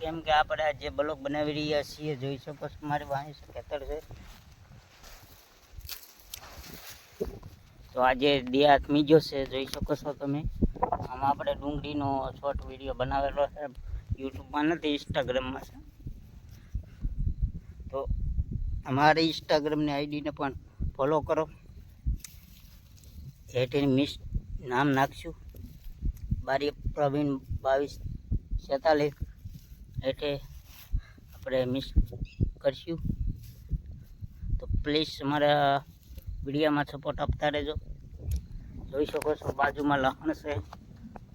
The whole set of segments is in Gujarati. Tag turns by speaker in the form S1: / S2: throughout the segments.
S1: કેમ કે આપણે જે બ્લોગ બનાવી રહ્યા છીએ જોઈ શકો છો મારી પાસે ખેતર છે. તો આજે દિયાત મીજો છે જોઈ શકો છો તમે. આમાં આપણે ડુંગળીનો શોર્ટ વિડીયો બનાવેલો છે, યુટ્યુબમાં નથી ઇન્સ્ટાગ્રામમાં છે. તો અમારી ઇન્સ્ટાગ્રામની આઈડીને પણ ફોલો કરો. હેઠળ મિસ નામ નાખશું બારી પ્રવીણ 2246 હેઠે આપણે મિસ કરશું. તો પ્લીઝ અમારા વિડીયોમાં સપોર્ટ આપતા રહેજો. જોઈ શકો છો બાજુમાં લહણ છે,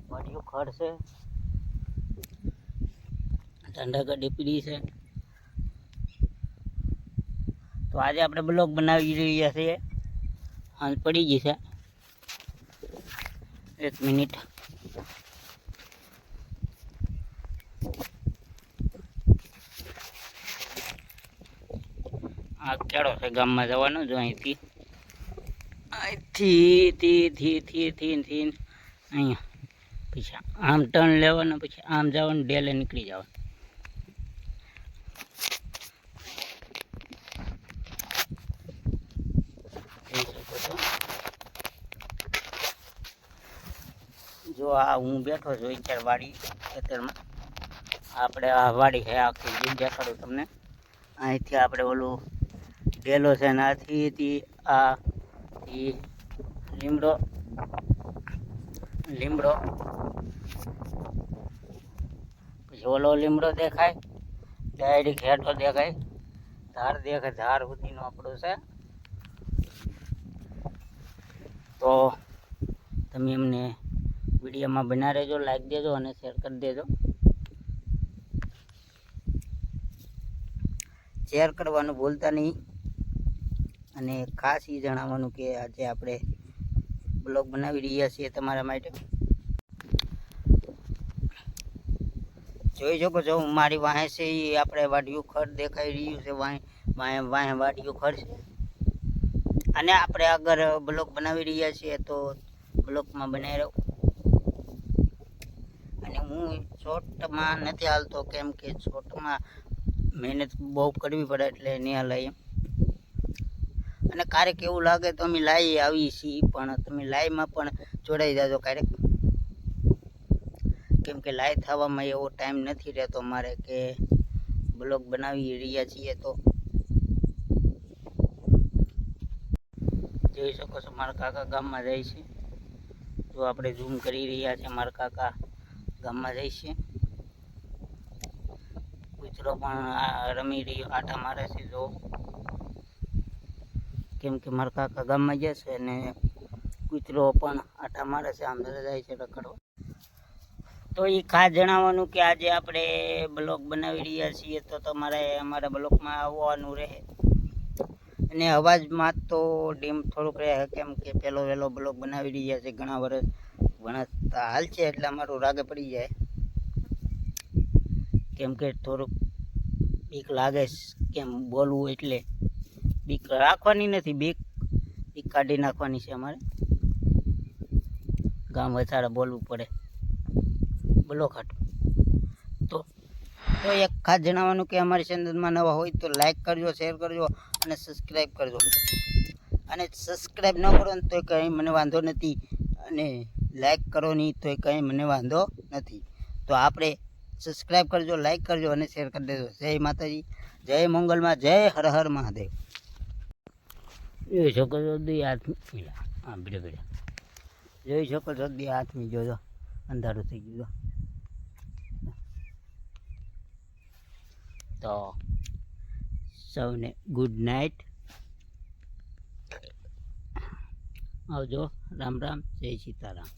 S1: વાડિયું ખડ છે, ઠંડા પીડી છે. તો આજે આપણે બ્લોગ બનાવી રહ્યા છીએ. હાલ પડી ગઈ છે, 1 મિનિટ. આ કેળો છે ગામમાં જવાનો. જો અહીંથી અહીંયા પછી આમ ટર્ન લેવાનો, પછી આમ જવાનું, ડેલે નીકળી જવાનું. જો આ હું બેઠો છું અત્યારે વાડી ખેતરમાં. આપણે આ વાડી છે આખી જીવ દેખાડું તમને. અહીંથી આપણે ઓલું ડેલો છે ને આથી આ લીમડો પછી ઓલો લીમડો દેખાય, ડાયરેક્ટ હેઠો દેખાય, ધાર દેખાય, ધાર સુધીનો આપણું છે. તો તમે એમને વિડીયોમાં બના રહેજો, લાઈક દેજો અને શેર કરી દેજો. શેર કરવાનું ભૂલતા નહીં. અને ખાસ એ જણાવવાનું કે આજે આપણે બ્લોગ બનાવી રહ્યા છીએ તમારા માટે. જોઈ શકો છો મારી વાહે છે એ આપણે વાડિયું ખડ દેખાઈ રહ્યું છે. વાહે વાડિયું ખડ છે. અને આપણે આગળ બ્લોગ બનાવી રહ્યા છીએ તો બ્લોગમાં બનાવી રહ્યો. અને હું શોર્ટમાં નથી હાલતો કેમ કે શોર્ટમાં મહેનત બહુ કરવી પડે એટલે નહીં હાલાય એમ. અને ક્યારેક એવું લાગે તો અમે લાઈ આવી છીએ, પણ તમે લાઈવમાં પણ જોડાઈ જાજો ક્યારેક. કેમ કે લાઈવ થવામાં એવો ટાઈમ નથી રહેતો અમારે કે બ્લોગ બનાવી રહ્યા છીએ. તો જોઈ શકો છો મારા કાકા ગામમાં જાય છે. જો આપણે ઝૂમ કરી રહ્યા છીએ, મારા કાકા ગામમાં જાય છે. કૂતરો પણ રમી રહ્યો, આટા મારે છે. જો કેમ કે મારા કાકા ગામમાં જશે અને કૂતરો પણ આટા મારે છે, આમ જાય છે રખડવા. તો એ ખાસ જણાવવાનું કે આજે આપણે બ્લોગ બનાવી રહ્યા છીએ તો તમારે અમારા બ્લોગમાં આવવાનું રહે. અને અવાજમાં તો ડીમ થોડુંક રહે કેમ કે વહેલો બ્લોગ બનાવી રહ્યા છે. ઘણા વર્ષ ભણતા હાલ છે એટલે અમારું રાગે પડી જાય. કેમ કે થોડુંક બીક લાગે કેમ બોલવું, એટલે બીક રાખવાની નથી, બીક કાઢી નાખવાની છે. અમારે ગામ વચારે બોલવું પડે બ્લોગ હાટું. તો એક ખાસ જણાવવાનું કે અમારી ચેનલમાં નવા હોય તો લાઈક કરજો, શેર કરજો અને સબસ્ક્રાઈબ કરજો. અને સબસ્ક્રાઈબ ન કરો ને તોય કંઈ મને વાંધો નથી, અને લાઈક કરો નહીં તોય કંઈ મને વાંધો નથી. તો આપણે સબસ્ક્રાઈબ કરજો, લાઈક કરજો અને શેર કરી દેજો. જય માતાજી, જય મંગલમાં, જય હર હર મહાદેવ. જોઈ શકો છો દી હાથમી, હા ભીડે જોઈ શકો છો દી હાથમી. જોજો અંધારું થઈ ગયું. તો સૌને ગુડ નાઇટ, આવજો, રામ રામ, જય સીતારામ.